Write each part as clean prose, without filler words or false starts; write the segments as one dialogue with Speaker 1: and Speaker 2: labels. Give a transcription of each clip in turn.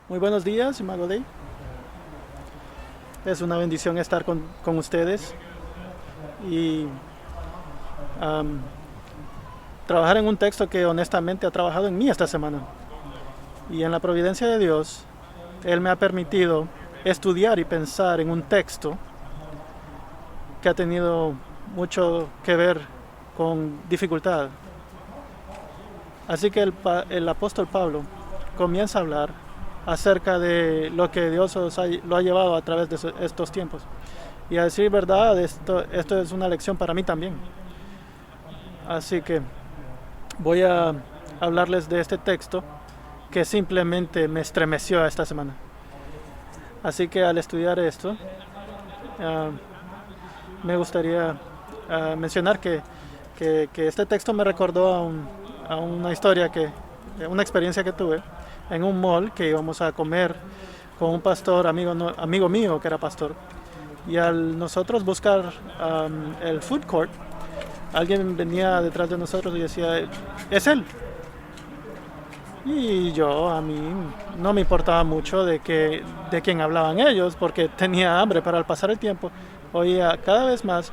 Speaker 1: Muy buenos días, Mago Day. Es una bendición estar con ustedes y am, trabajar en un texto que honestamente ha trabajado en mí esta semana. Y en la providencia de Dios, Él me ha permitido estudiar y pensar en un texto que ha tenido mucho que ver con dificultad. Así que el apóstol Pablo comienza a hablar acerca de lo que Dios lo ha llevado a través de estos tiempos. Y a decir verdad, esto es una lección para mí también. Así que voy a hablarles de este texto que simplemente me estremeció esta semana. Así que al estudiar esto, uh, me gustaría mencionar que este texto me recordó a una historia una experiencia que tuve en un mall que íbamos a comer con un pastor, amigo mío que era pastor. Y al nosotros buscar el food court, alguien venía detrás de nosotros y decía, es él. Y a mí no me importaba mucho de quién hablaban ellos, porque tenía hambre para al pasar el tiempo. Oía cada vez más,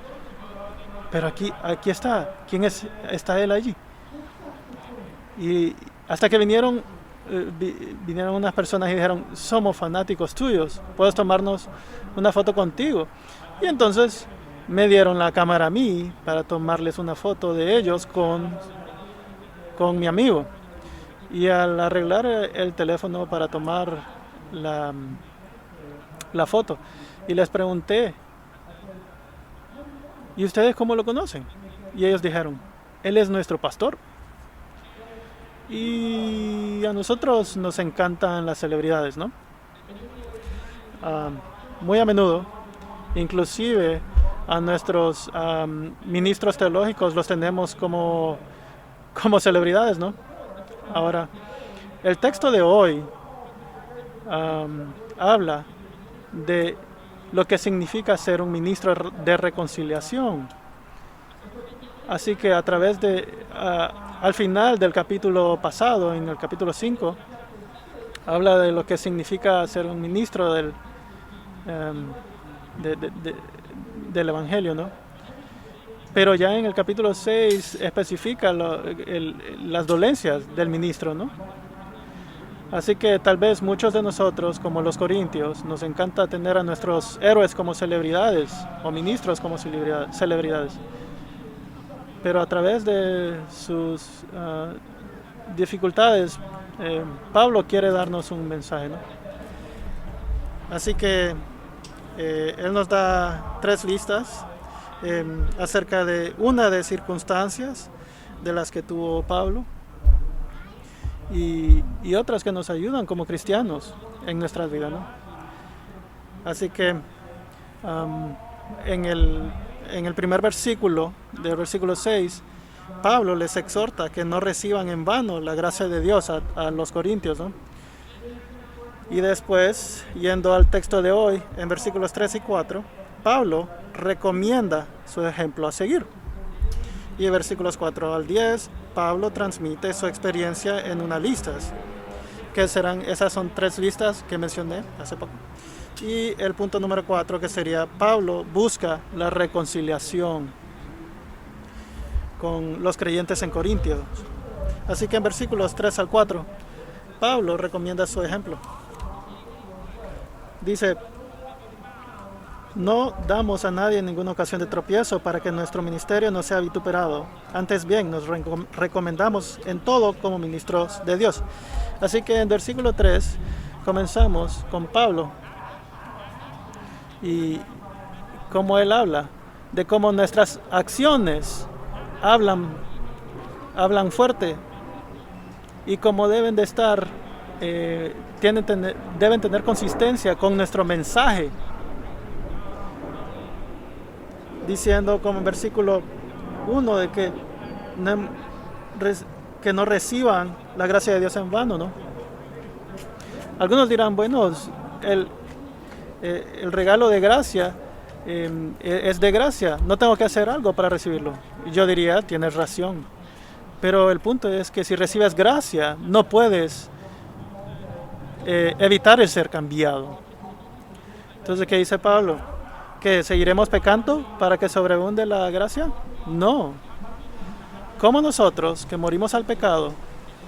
Speaker 1: pero aquí está, ¿quién es? Está él allí. Y hasta que vinieron unas personas y dijeron, somos fanáticos tuyos, puedes tomarnos una foto contigo. Y entonces me dieron la cámara a mí para tomarles una foto de ellos con mi amigo. Y al arreglar el teléfono para tomar la foto, y les pregunté, ¿y ustedes cómo lo conocen? Y ellos dijeron, él es nuestro pastor. Y a nosotros nos encantan las celebridades, ¿no? Muy a menudo, inclusive a nuestros ministros teológicos los tenemos como celebridades, ¿no? Ahora, el texto de hoy habla de lo que significa ser un ministro de reconciliación. Así que a través al final del capítulo pasado, en el capítulo 5, habla de lo que significa ser un ministro del Evangelio, ¿no? Pero ya en el capítulo 6 especifica las dolencias del ministro, ¿no? Así que tal vez muchos de nosotros, como los corintios, nos encanta tener a nuestros héroes como celebridades o ministros como celebridades. Pero a través de sus dificultades, Pablo quiere darnos un mensaje, ¿no? Así que él nos da 3 listas acerca de una de circunstancias de las que tuvo Pablo y otras que nos ayudan como cristianos en nuestras vidas, ¿no? Así que en el primer versículo, del versículo 6, Pablo les exhorta que no reciban en vano la gracia de Dios a los corintios, ¿no? Y después, yendo al texto de hoy, en versículos 3 y 4, Pablo recomienda su ejemplo a seguir. Y en versículos 4 al 10, Pablo transmite su experiencia en unas listas, esas son 3 listas que mencioné hace poco. Y el punto número 4, que sería Pablo busca la reconciliación con los creyentes en Corintios. Así que en versículos 3 al 4, Pablo recomienda su ejemplo. Dice, no damos a nadie ninguna ocasión de tropiezo para que nuestro ministerio no sea vituperado. Antes bien, nos recomendamos en todo como ministros de Dios. Así que en versículo 3 comenzamos con Pablo y cómo él habla de cómo nuestras acciones hablan fuerte y cómo deben de estar, deben tener consistencia con nuestro mensaje. Diciendo como en versículo 1 de que no reciban la gracia de Dios en vano, ¿no? Algunos dirán, bueno, el regalo de gracia es de gracia, no tengo que hacer algo para recibirlo. Y yo diría, tienes razón. Pero el punto es que si recibes gracia, no puedes evitar el ser cambiado. Entonces, ¿qué dice Pablo? ¿Que seguiremos pecando para que sobreabunde la gracia? No. ¿Cómo nosotros, que morimos al pecado,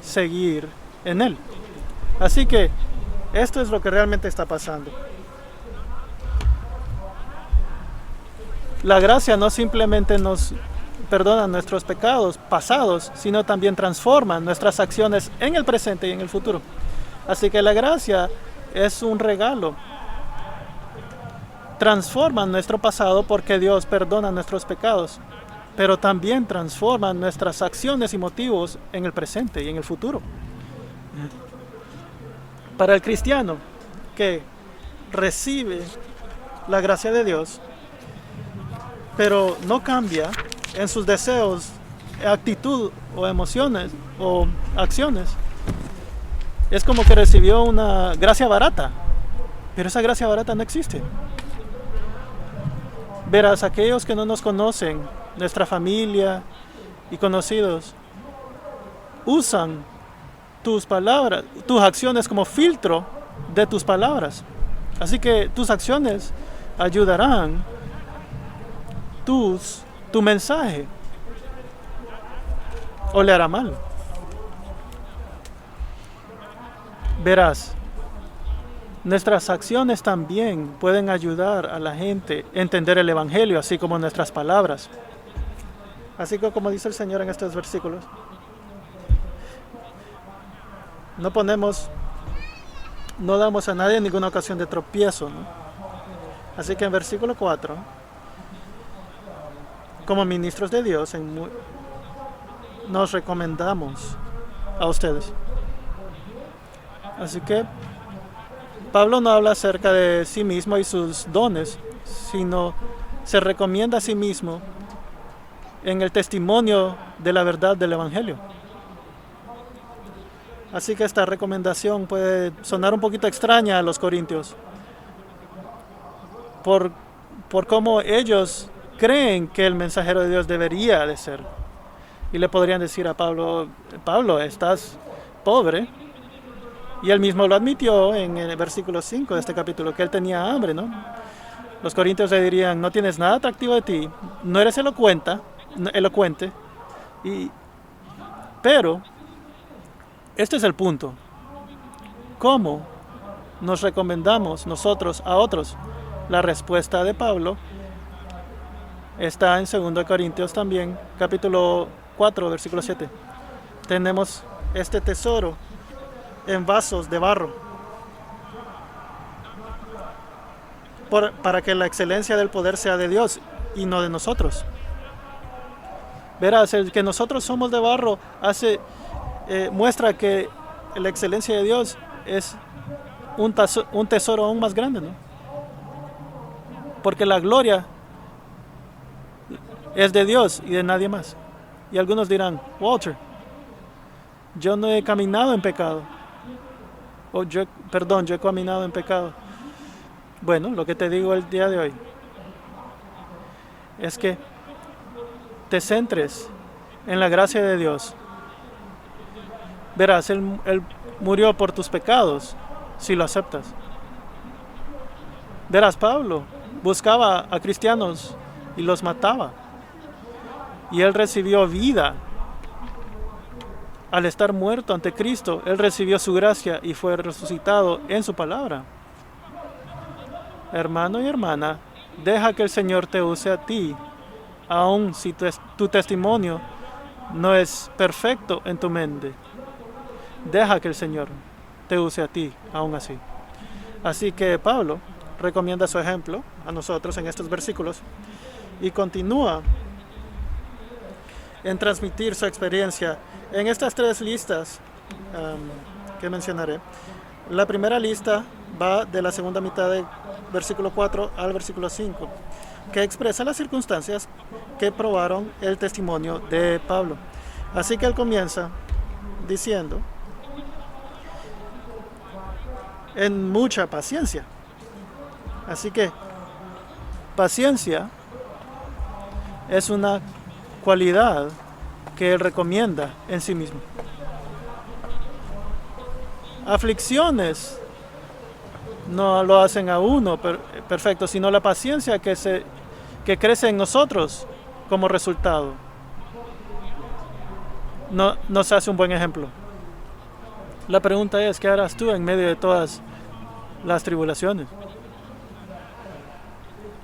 Speaker 1: seguir en él? Así que esto es lo que realmente está pasando. La gracia no simplemente nos perdona nuestros pecados pasados, sino también transforma nuestras acciones en el presente y en el futuro. Así que la gracia es un regalo. Transforma nuestro pasado porque Dios perdona nuestros pecados, pero también transforma nuestras acciones y motivos en el presente y en el futuro. Para el cristiano que recibe la gracia de Dios, pero no cambia en sus deseos, actitud o emociones o acciones, es como que recibió una gracia barata, pero esa gracia barata no existe. Verás, aquellos que no nos conocen, nuestra familia y conocidos, usan tus palabras, tus acciones como filtro de tus palabras. Así que tus acciones ayudarán tu mensaje o le hará mal. Verás, nuestras acciones también pueden ayudar a la gente a entender el Evangelio, así como nuestras palabras. Así que como dice el Señor en estos versículos, no damos a nadie ninguna ocasión de tropiezo, ¿no? Así que en versículo 4, como ministros de Dios, nos recomendamos a ustedes. Así que Pablo no habla acerca de sí mismo y sus dones, sino se recomienda a sí mismo en el testimonio de la verdad del Evangelio. Así que esta recomendación puede sonar un poquito extraña a los corintios por cómo ellos creen que el mensajero de Dios debería de ser. Y le podrían decir a Pablo, estás pobre. Y él mismo lo admitió en el versículo 5 de este capítulo, que él tenía hambre, ¿no? Los corintios le dirían, no tienes nada atractivo de ti, no eres elocuente, pero este es el punto. ¿Cómo nos recomendamos nosotros a otros? La respuesta de Pablo está en 2 Corintios también, capítulo 4, versículo 7. Tenemos este tesoro en vasos de barro, para que la excelencia del poder sea de Dios y no de nosotros. Verás, el que nosotros somos de barro muestra que la excelencia de Dios es un tesoro aún más grande, ¿no? Porque la gloria es de Dios y de nadie más. Y algunos dirán, Walter, yo no he caminado en pecado. Yo he caminado en pecado. Bueno, lo que te digo el día de hoy es que te centres en la gracia de Dios. Verás, Él murió por tus pecados, si lo aceptas. Verás, Pablo buscaba a cristianos y los mataba. Y Él recibió vida. Al estar muerto ante Cristo, Él recibió su gracia y fue resucitado en su palabra. Hermano y hermana, deja que el Señor te use a ti, aun si tu testimonio no es perfecto en tu mente. Deja que el Señor te use a ti, aún así. Así que Pablo recomienda su ejemplo a nosotros en estos versículos y continúa en transmitir su experiencia en estas 3 listas que mencionaré. La primera lista va de la segunda mitad del versículo 4 al versículo 5, que expresa las circunstancias que probaron el testimonio de Pablo. Así que él comienza diciendo, en mucha paciencia. Así que paciencia es una cualidad que él recomienda en sí mismo. Aflicciones no lo hacen a uno perfecto, sino la paciencia que crece en nosotros como resultado. No nos hace un buen ejemplo. La pregunta es, ¿qué harás tú en medio de todas las tribulaciones?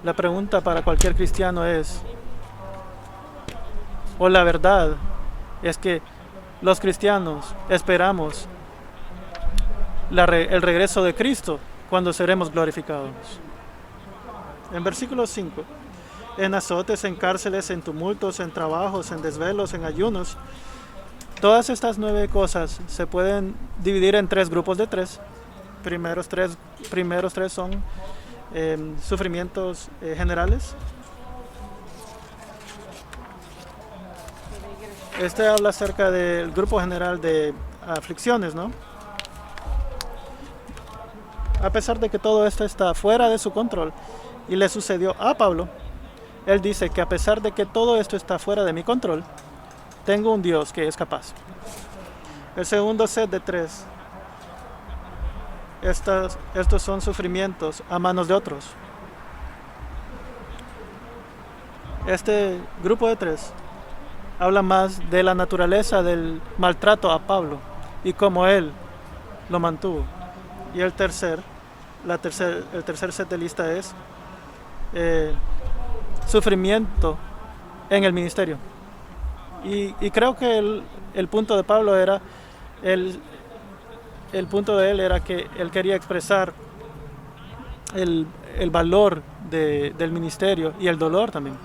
Speaker 1: La pregunta para cualquier cristiano es, o la verdad es que los cristianos esperamos el regreso de Cristo cuando seremos glorificados. En versículo 5, en azotes, en cárceles, en tumultos, en trabajos, en desvelos, en ayunos. Todas estas 9 cosas se pueden dividir en 3 grupos de 3. Primeros tres son sufrimientos generales. Este habla acerca del grupo general de aflicciones, ¿no? A pesar de que todo esto está fuera de su control y le sucedió a Pablo, él dice que a pesar de que todo esto está fuera de mi control, tengo un Dios que es capaz. El segundo set de 3. Estos son sufrimientos a manos de otros. Este grupo de 3 habla más de la naturaleza del maltrato a Pablo y cómo él lo mantuvo. Y el tercer set de lista es sufrimiento en el ministerio. Y creo que el punto de Pablo era, el punto de él era que él quería expresar el valor del ministerio y el dolor también.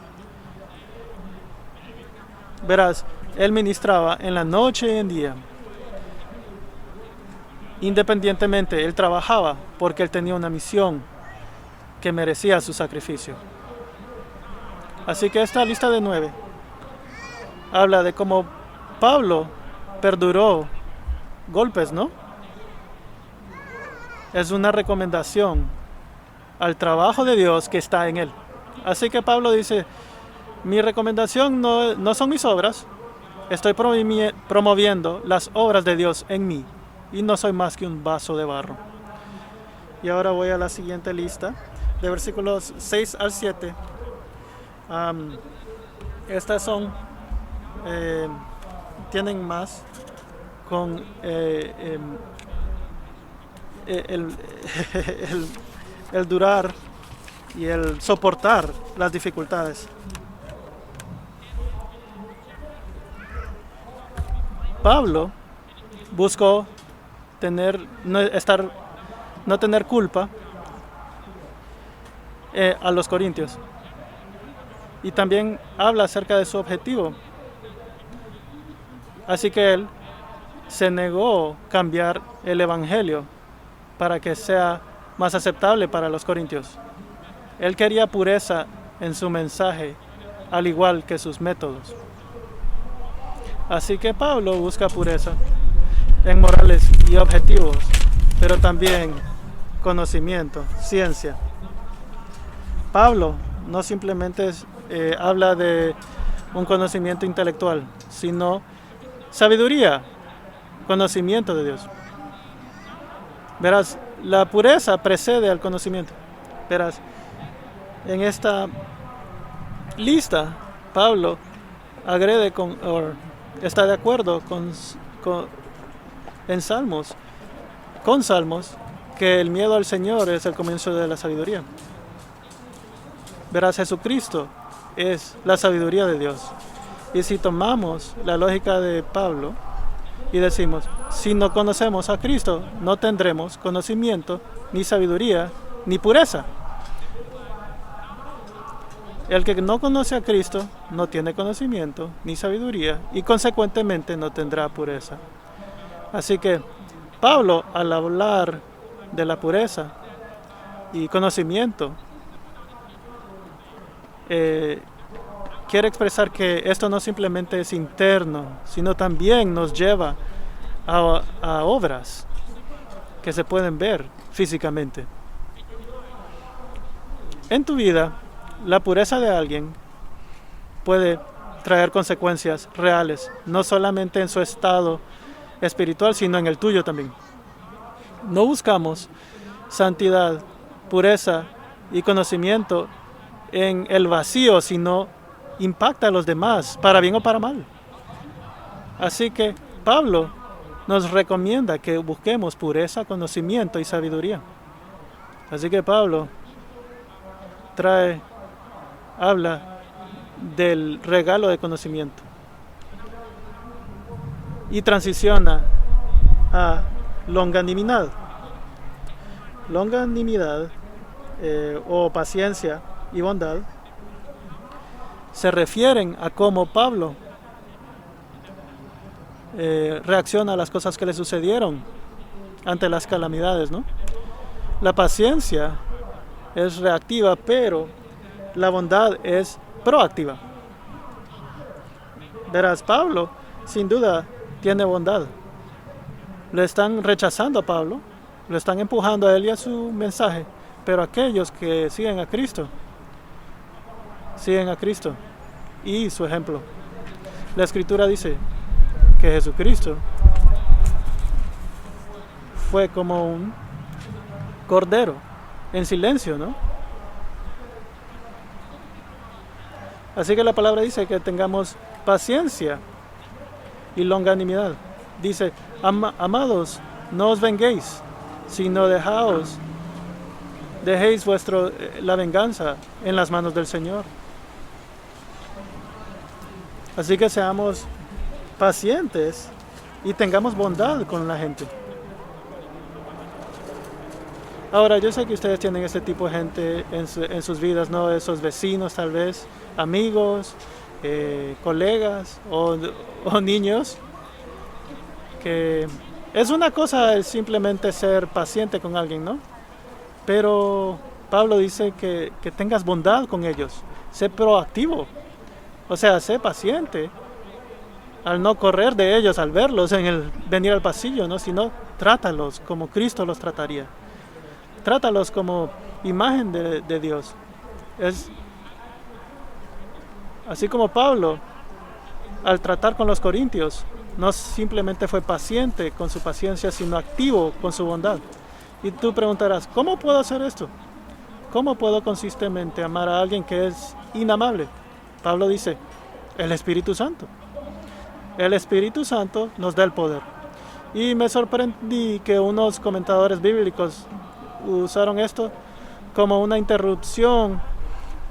Speaker 1: Verás, él ministraba en la noche y en día. Independientemente, él trabajaba porque él tenía una misión que merecía su sacrificio. Así que esta lista de 9 habla de cómo Pablo perduró golpes, ¿no? Es una recomendación al trabajo de Dios que está en él. Así que Pablo dice, mi recomendación no son mis obras, estoy promoviendo las obras de Dios en mí y no soy más que un vaso de barro. Y ahora voy a la siguiente lista, de versículos 6 al 7. Estas son, tienen más con el durar y el soportar las dificultades. Pablo buscó no tener culpa a los corintios. Y también habla acerca de su objetivo. Así que él se negó a cambiar el evangelio para que sea más aceptable para los corintios. Él quería pureza en su mensaje, al igual que sus métodos. Así que Pablo busca pureza en morales y objetivos, pero también conocimiento, ciencia. Pablo no simplemente habla de un conocimiento intelectual, sino sabiduría, conocimiento de Dios. Verás, la pureza precede al conocimiento. Verás, en esta lista, Pablo agrede está de acuerdo con Salmos, que el miedo al Señor es el comienzo de la sabiduría. Verás, Jesucristo es la sabiduría de Dios. Y si tomamos la lógica de Pablo y decimos, si no conocemos a Cristo, no tendremos conocimiento, ni sabiduría, ni pureza. El que no conoce a Cristo no tiene conocimiento ni sabiduría y consecuentemente no tendrá pureza. Así que Pablo, al hablar de la pureza y conocimiento, quiere expresar que esto no simplemente es interno, sino también nos lleva a obras que se pueden ver físicamente. En tu vida, la pureza de alguien puede traer consecuencias reales, no solamente en su estado espiritual, sino en el tuyo también. No buscamos santidad, pureza y conocimiento en el vacío, sino impacta a los demás, para bien o para mal. Así que Pablo nos recomienda que busquemos pureza, conocimiento y sabiduría. Así que Pablo habla del regalo de conocimiento y transiciona a longanimidad. Longanimidad o paciencia y bondad se refieren a cómo Pablo reacciona a las cosas que le sucedieron ante las calamidades, ¿no? La paciencia es reactiva, pero la bondad es proactiva. Verás, Pablo sin duda tiene bondad. Le están rechazando a Pablo, le están empujando a él y a su mensaje, pero aquellos que siguen a Cristo y su ejemplo. La Escritura dice que Jesucristo fue como un cordero en silencio, ¿no? Así que la palabra dice que tengamos paciencia y longanimidad. Dice, amados, no os venguéis, sino dejéis la venganza en las manos del Señor. Así que seamos pacientes y tengamos bondad con la gente. Ahora, yo sé que ustedes tienen este tipo de gente en sus vidas, ¿no? Esos vecinos tal vez, amigos, colegas o niños, que es una cosa el simplemente ser paciente con alguien, ¿no? Pero Pablo dice que tengas bondad con ellos, sé proactivo, o sea, sé paciente al no correr de ellos al verlos en el venir al pasillo, ¿no? Sino trátalos como Cristo los trataría. Trátalos como imagen de Dios. Es así como Pablo, al tratar con los corintios, no simplemente fue paciente con su paciencia, sino activo con su bondad. Y tú preguntarás, ¿cómo puedo hacer esto? ¿Cómo puedo consistentemente amar a alguien que es inamable? Pablo dice, el Espíritu Santo. El Espíritu Santo nos da el poder. Y me sorprendí que unos comentadores bíblicos usaron esto como una interrupción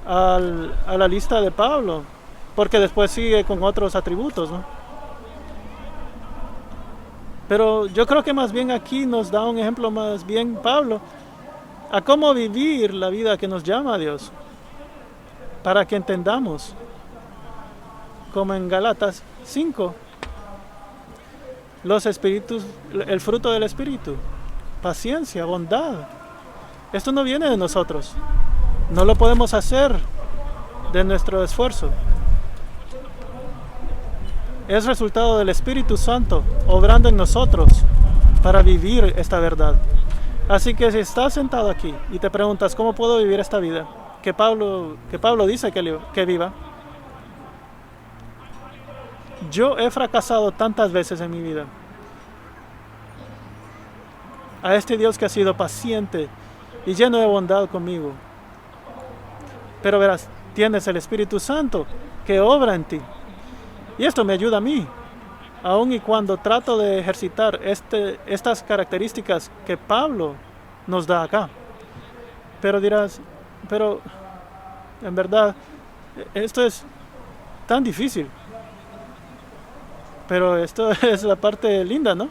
Speaker 1: a la lista de Pablo, porque después sigue con otros atributos, ¿no? Pero yo creo que más bien aquí nos da un ejemplo más bien Pablo a cómo vivir la vida que nos llama a Dios, para que entendamos, como en Gálatas 5, los espíritus, el fruto del Espíritu, paciencia, bondad. Esto no viene de nosotros, no lo podemos hacer de nuestro esfuerzo. Es resultado del Espíritu Santo obrando en nosotros para vivir esta verdad. Así que si estás sentado aquí y te preguntas cómo puedo vivir esta vida que Pablo dice que viva, yo he fracasado tantas veces en mi vida. A este Dios que ha sido paciente y lleno de bondad conmigo. Pero verás, tienes el Espíritu Santo que obra en ti. Y esto me ayuda a mí, aun y cuando trato de ejercitar estas características que Pablo nos da acá. Pero dirás, pero en verdad, esto es tan difícil. Pero esto es la parte linda, ¿no?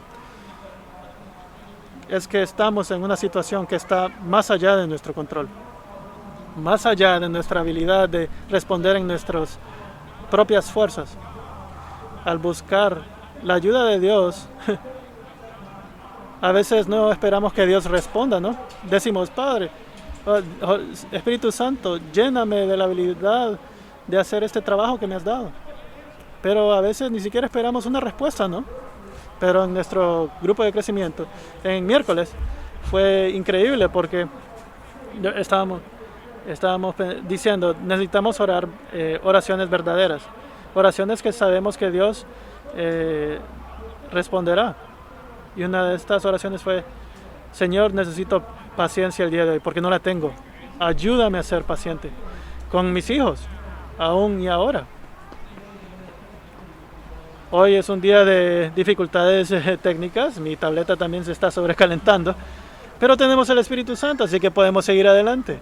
Speaker 1: Es que estamos en una situación que está más allá de nuestro control, más allá de nuestra habilidad de responder en nuestras propias fuerzas. Al buscar la ayuda de Dios, a veces no esperamos que Dios responda, ¿no? Decimos, Padre, Espíritu Santo, lléname de la habilidad de hacer este trabajo que me has dado. Pero a veces ni siquiera esperamos una respuesta, ¿no? Pero en nuestro grupo de crecimiento, en miércoles, fue increíble porque estábamos diciendo, necesitamos orar oraciones verdaderas, oraciones que sabemos que Dios responderá. Y una de estas oraciones fue, Señor, necesito paciencia el día de hoy, porque no la tengo. Ayúdame a ser paciente con mis hijos, aún y ahora. Hoy es un día de dificultades técnicas, mi tableta también se está sobrecalentando, pero tenemos el Espíritu Santo, así que podemos seguir adelante.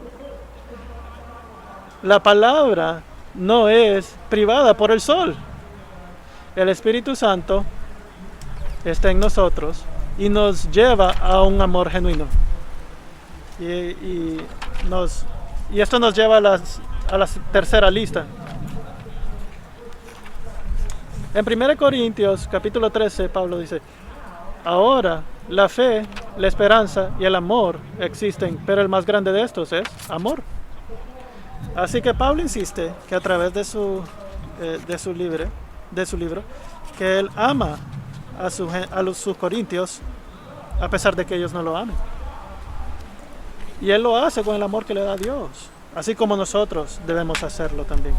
Speaker 1: La palabra no es privada por el sol. El Espíritu Santo está en nosotros y nos lleva a un amor genuino. Y esto nos lleva a la tercera lista. En 1 Corintios capítulo 13, Pablo dice: ahora la fe, la esperanza y el amor existen, pero el más grande de estos es amor. Así que Pablo insiste que a través de su libro, que él ama a sus corintios, a pesar de que ellos no lo amen. Y él lo hace con el amor que le da a Dios, así como nosotros debemos hacerlo también.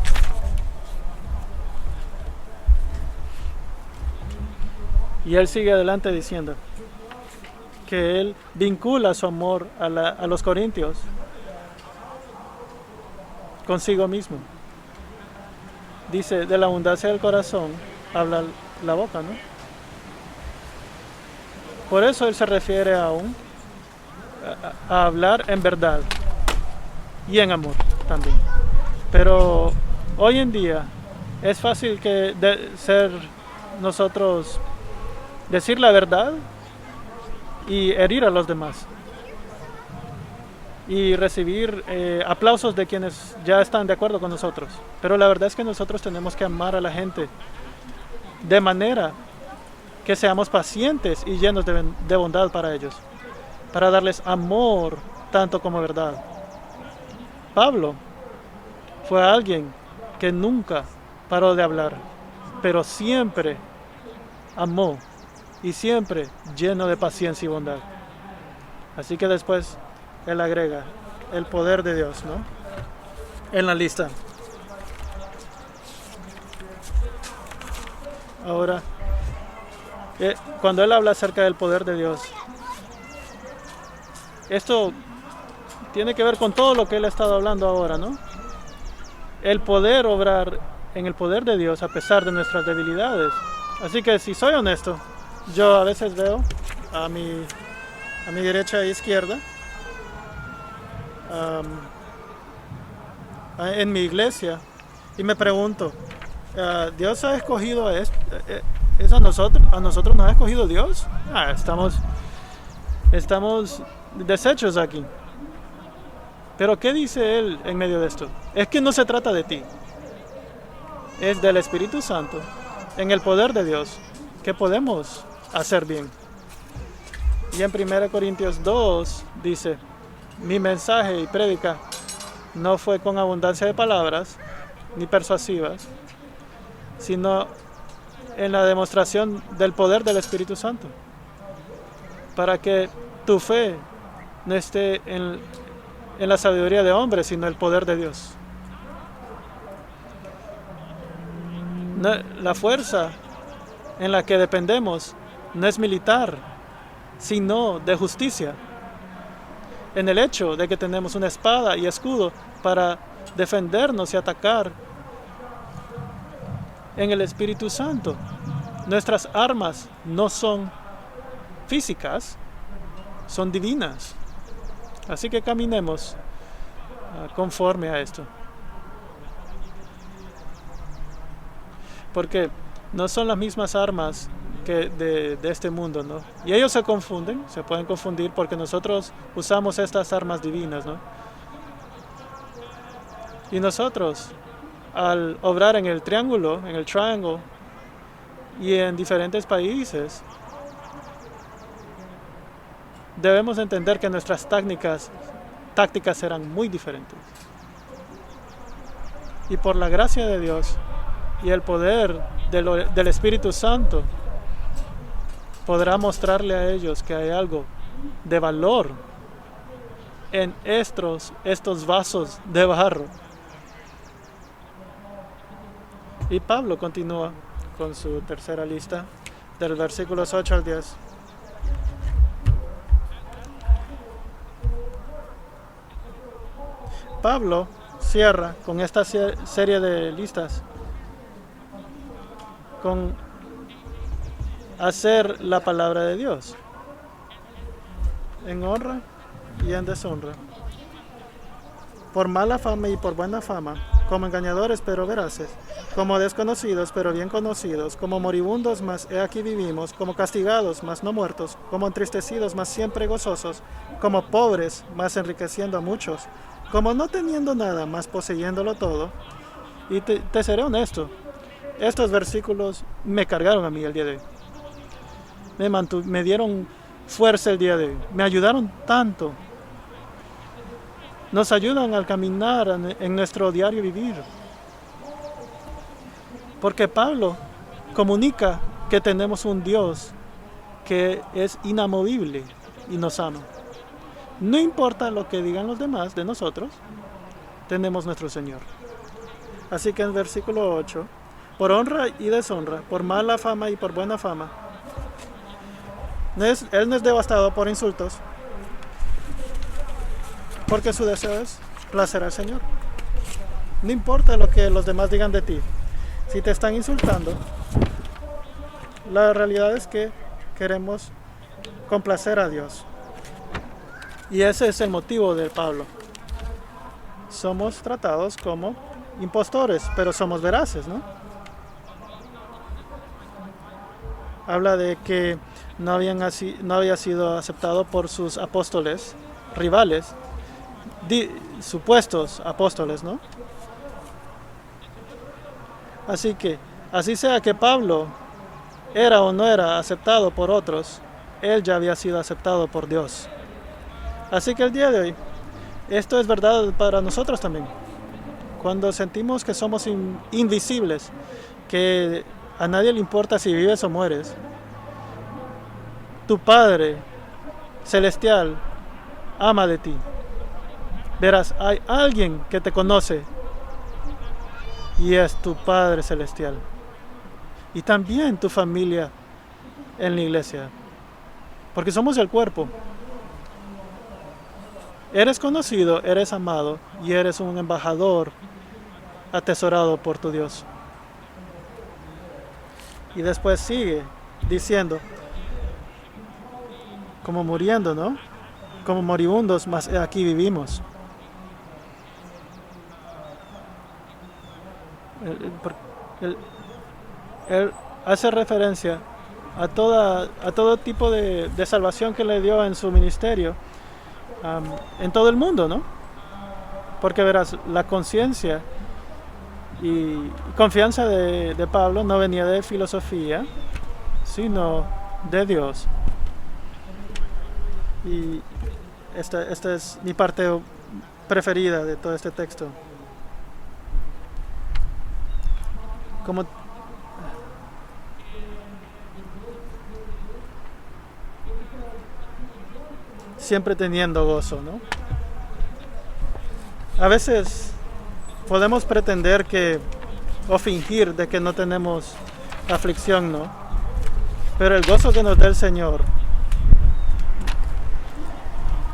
Speaker 1: Y él sigue adelante diciendo que él vincula su amor a los corintios consigo mismo. Dice, de la abundancia del corazón habla la boca, ¿no? Por eso él se refiere aún a hablar en verdad y en amor también. Pero hoy en día es fácil nosotros decir la verdad y herir a los demás y recibir aplausos de quienes ya están de acuerdo con nosotros. Pero la verdad es que nosotros tenemos que amar a la gente de manera que seamos pacientes y llenos de bondad para ellos, para darles amor tanto como verdad. Pablo fue alguien que nunca paró de hablar, pero siempre amó y siempre lleno de paciencia y bondad. Así que después él agrega el poder de Dios, ¿no?, en la lista. Ahora, cuando él habla acerca del poder de Dios, esto tiene que ver con todo lo que él ha estado hablando ahora, ¿no? El poder obrar en el poder de Dios a pesar de nuestras debilidades. Así que si soy honesto, yo a veces veo a mi derecha e izquierda, en mi iglesia, y me pregunto, ¿Dios ha escogido a nosotros nos ha escogido Dios? Estamos deshechos aquí. Pero ¿qué dice él en medio de esto? Es que no se trata de ti, es del Espíritu Santo, en el poder de Dios, que podemos hacer bien. Y en 1 Corintios 2 dice: mi mensaje y prédica no fue con abundancia de palabras ni persuasivas, sino en la demostración del poder del Espíritu Santo, para que tu fe no esté en la sabiduría de hombres, sino el poder de Dios. La fuerza en la que dependemos no es militar, sino de justicia, en el hecho de que tenemos una espada y escudo para defendernos y atacar en el Espíritu Santo. Nuestras armas no son físicas, son divinas. Así que caminemos conforme a esto. Porque no son las mismas armas que de este mundo, ¿no? Y ellos se pueden confundir porque nosotros usamos estas armas divinas, ¿no? Y nosotros, al obrar en el triangle, y en diferentes países, debemos entender que nuestras tácticas serán muy diferentes. Y por la gracia de Dios y el poder del Espíritu Santo, podrá mostrarle a ellos que hay algo de valor en estos vasos de barro. Y Pablo continúa con su tercera lista, del versículos 8 al 10. Pablo cierra con esta serie de listas con hacer la palabra de Dios en honra y en deshonra, por mala fama y por buena fama, como engañadores pero veraces, como desconocidos pero bien conocidos, como moribundos mas he aquí vivimos, como castigados mas no muertos, como entristecidos mas siempre gozosos, como pobres mas enriqueciendo a muchos, como no teniendo nada mas poseyéndolo todo. Y te seré honesto, estos versículos me cargaron a mí el día de hoy. Me dieron fuerza el día de hoy, me ayudaron tanto. Nos ayudan al caminar en nuestro diario vivir. Porque Pablo comunica que tenemos un Dios que es inamovible y nos ama. No importa lo que digan los demás de nosotros, tenemos nuestro Señor. Así que en el versículo 8, por honra y deshonra, por mala fama y por buena fama, Él no es devastado por insultos, porque su deseo es placer al Señor. No importa lo que los demás digan de ti. Si te están insultando, la realidad es que queremos complacer a Dios. Y ese es el motivo de Pablo. Somos tratados como impostores, pero somos veraces, ¿no? Habla de que no había sido aceptado por sus apóstoles, rivales, supuestos apóstoles, ¿no? Así que, así sea que Pablo era o no era aceptado por otros, él ya había sido aceptado por Dios. Así que el día de hoy, esto es verdad para nosotros también. Cuando sentimos que somos invisibles, que a nadie le importa si vives o mueres, tu Padre Celestial ama de ti. Verás, hay alguien que te conoce y es tu Padre Celestial. Y también tu familia en la iglesia. Porque somos el cuerpo. Eres conocido, eres amado y eres un embajador atesorado por tu Dios. Y después sigue diciendo, como muriendo, ¿no? Como moribundos, mas aquí vivimos. Él hace referencia a todo tipo de salvación que le dio en su ministerio, en todo el mundo, ¿no? Porque verás, la conciencia y confianza de Pablo no venía de filosofía, sino de Dios. Y esta es mi parte preferida de todo este texto. Como siempre teniendo gozo, ¿no? A veces podemos pretender o fingir de que no tenemos aflicción, ¿no? Pero el gozo que nos da el Señor,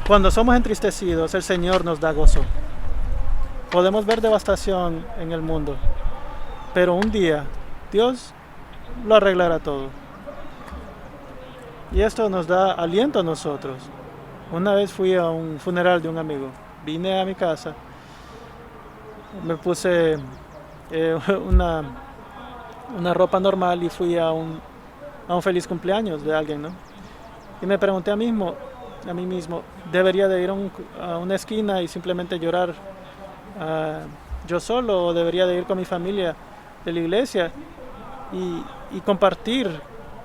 Speaker 1: cuando somos entristecidos, el Señor nos da gozo. Podemos ver devastación en el mundo, pero un día Dios lo arreglará todo. Y esto nos da aliento a nosotros. Una vez fui a un funeral de un amigo. Vine a mi casa, me puse una ropa normal y fui a un feliz cumpleaños de alguien, ¿no? Y me pregunté a mí mismo, ¿debería de ir a una esquina y simplemente llorar yo solo, o debería de ir con mi familia de la iglesia y compartir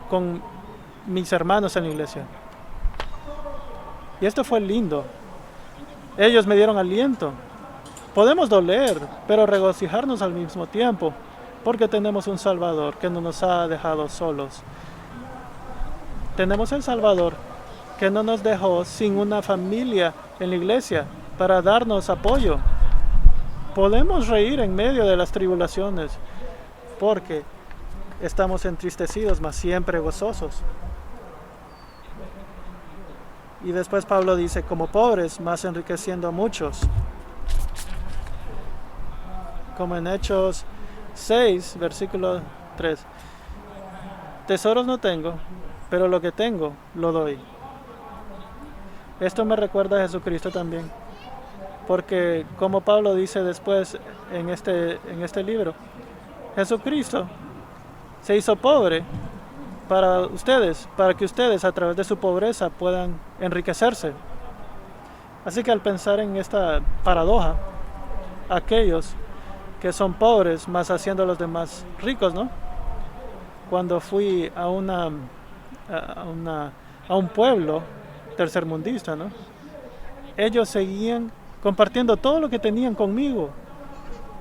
Speaker 1: con mis hermanos en la iglesia? Y esto fue lindo. Ellos me dieron aliento. Podemos doler, pero regocijarnos al mismo tiempo, porque tenemos un Salvador que no nos ha dejado solos. Tenemos el Salvador que no nos dejó sin una familia en la iglesia para darnos apoyo. Podemos reír en medio de las tribulaciones, porque estamos entristecidos, mas siempre gozosos. Y después Pablo dice, como pobres, mas enriqueciendo a muchos. como en Hechos 6, versículo 3. Tesoros no tengo, pero lo que tengo lo doy. Esto me recuerda a Jesucristo también, porque como Pablo dice después en este libro, Jesucristo se hizo pobre para ustedes, para que ustedes a través de su pobreza puedan enriquecerse. Así que al pensar en esta paradoja, aquellos que son pobres más haciendo a los demás ricos, ¿no? Cuando fui a un pueblo tercermundista, ¿no? Ellos seguían compartiendo todo lo que tenían conmigo.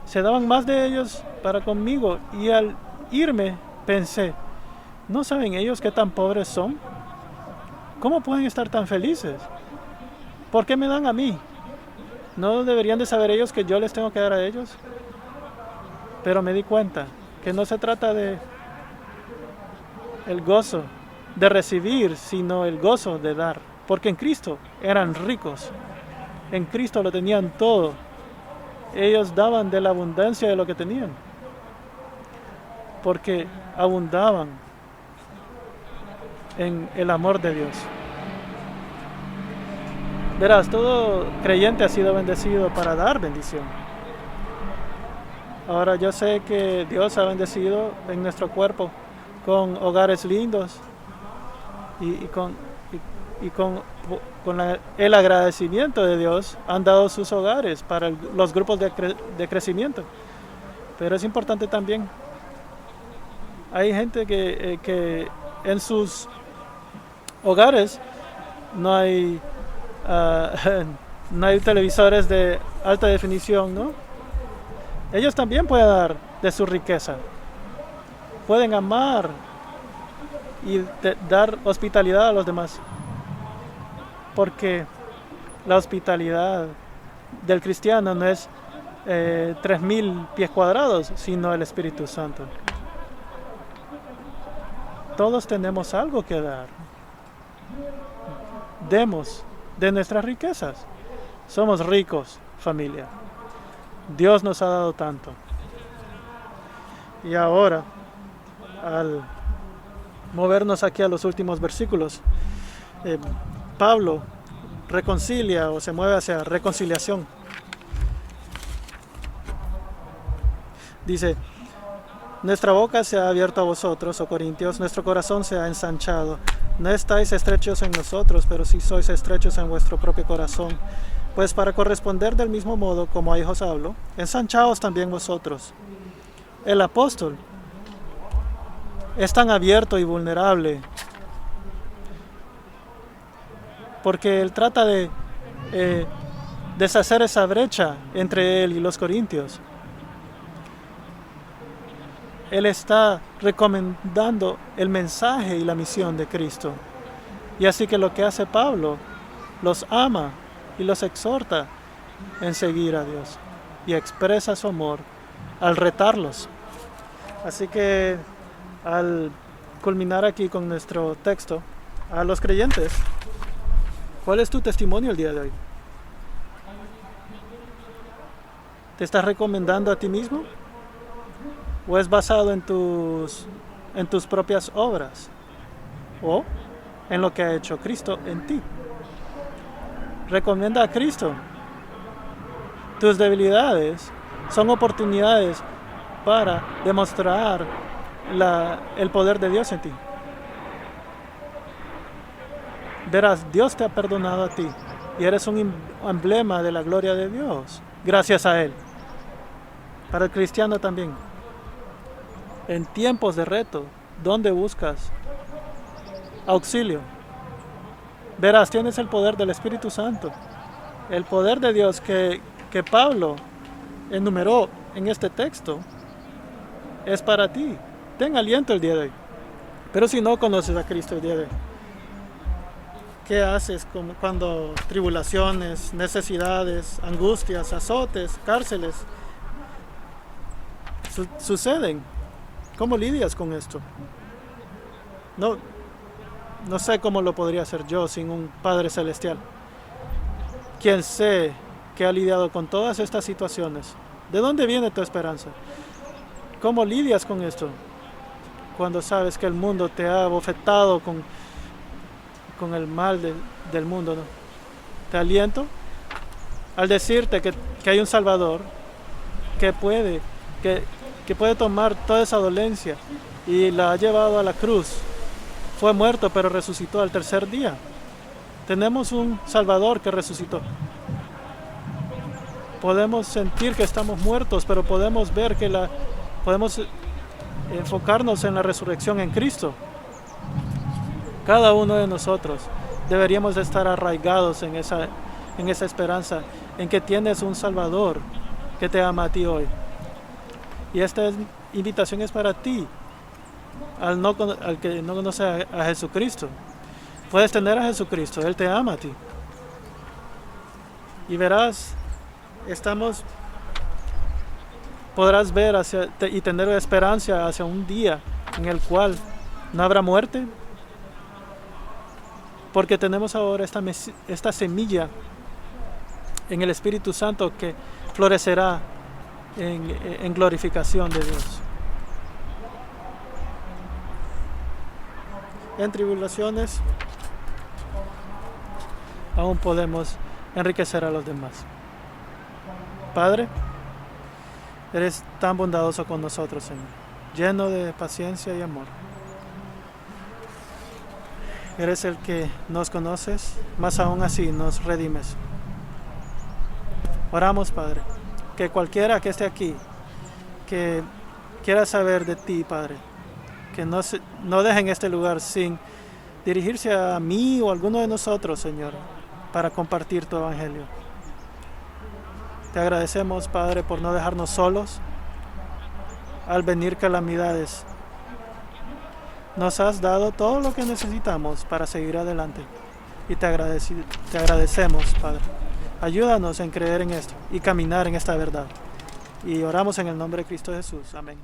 Speaker 1: Se daban más de ellos para conmigo, y al irme pensé, ¿no saben ellos qué tan pobres son? ¿Cómo pueden estar tan felices? ¿Por qué me dan a mí? ¿No deberían de saber ellos que yo les tengo que dar a ellos? Pero me di cuenta que no se trata de el gozo de recibir, sino el gozo de dar. Porque en Cristo eran ricos. En Cristo lo tenían todo. Ellos daban de la abundancia de lo que tenían. Porque abundaban en el amor de Dios. Verás, todo creyente ha sido bendecido para dar bendición. Ahora yo sé que Dios ha bendecido en nuestro cuerpo con hogares lindos y con el agradecimiento de Dios han dado sus hogares para los grupos de crecimiento. Pero es importante también, hay gente que en sus hogares no hay no hay televisores de alta definición, ¿no? Ellos también pueden dar de su riqueza, pueden amar y dar hospitalidad a los demás, porque la hospitalidad del cristiano no es 3.000 pies cuadrados, sino el Espíritu Santo. Todos tenemos algo que dar. Demos de nuestras riquezas. Somos ricos, familia. Dios nos ha dado tanto. Y ahora, al movernos aquí a los últimos versículos, Pablo reconcilia o se mueve hacia reconciliación. Dice, nuestra boca se ha abierto a vosotros, oh Corintios, nuestro corazón se ha ensanchado. No estáis estrechos en nosotros, pero sí sois estrechos en vuestro propio corazón. Pues para corresponder del mismo modo como a hijos hablo, ensanchaos también vosotros. El apóstol es tan abierto y vulnerable porque él trata de deshacer esa brecha entre él y los corintios. Él está recomendando el mensaje y la misión de Cristo. Y así que lo que hace Pablo, los ama y los exhorta en seguir a Dios. Y expresa su amor al retarlos. Así que al culminar aquí con nuestro texto, a los creyentes, ¿cuál es tu testimonio el día de hoy? ¿Te estás recomendando a ti mismo? ¿O es basado en tus propias obras? ¿O en lo que ha hecho Cristo en ti? Recomienda a Cristo. Tus debilidades son oportunidades para demostrar el poder de Dios en ti. Verás, Dios te ha perdonado a ti y eres un emblema de la gloria de Dios, gracias a Él. Para el cristiano también. En tiempos de reto, ¿dónde buscas auxilio? Verás, tienes el poder del Espíritu Santo, el poder de Dios que Pablo enumeró en este texto, es para ti. Ten aliento el día de hoy. Pero si no conoces a Cristo el día de hoy, ¿qué haces cuando tribulaciones, necesidades, angustias, azotes, cárceles suceden? ¿Cómo lidias con esto? No sé cómo lo podría hacer yo sin un Padre Celestial, quien sé que ha lidiado con todas estas situaciones ¿De dónde viene tu esperanza? ¿Cómo lidias con esto? Cuando sabes que el mundo te ha bofetado con el mal del mundo, ¿no? Te aliento al decirte que hay un Salvador que puede tomar toda esa dolencia y la ha llevado a la cruz. Fue muerto, pero resucitó al tercer día. Tenemos un Salvador que resucitó. Podemos sentir que estamos muertos, pero podemos ver podemos enfocarnos en la resurrección en Cristo. Cada uno de nosotros deberíamos de estar arraigados en esa esperanza, en que tienes un Salvador que te ama a ti hoy. Y esta invitación es para ti, al que no conoce a Jesucristo. Puedes tener a Jesucristo, Él te ama a ti. Y verás, podrás ver y tener esperanza hacia un día en el cual no habrá muerte, porque tenemos ahora esta semilla en el Espíritu Santo que florecerá en glorificación de Dios. En tribulaciones aún podemos enriquecer a los demás. Padre, eres tan bondadoso con nosotros, Señor, lleno de paciencia y amor. Eres el que nos conoces, más aún así nos redimes. Oramos, Padre, que cualquiera que esté aquí, que quiera saber de ti, Padre, que no dejen este lugar sin dirigirse a mí o a alguno de nosotros, Señor, para compartir tu evangelio. Te agradecemos, Padre, por no dejarnos solos al venir calamidades. Nos has dado todo lo que necesitamos para seguir adelante y te agradecemos, Padre. Ayúdanos en creer en esto y caminar en esta verdad. Y oramos en el nombre de Cristo Jesús. Amén.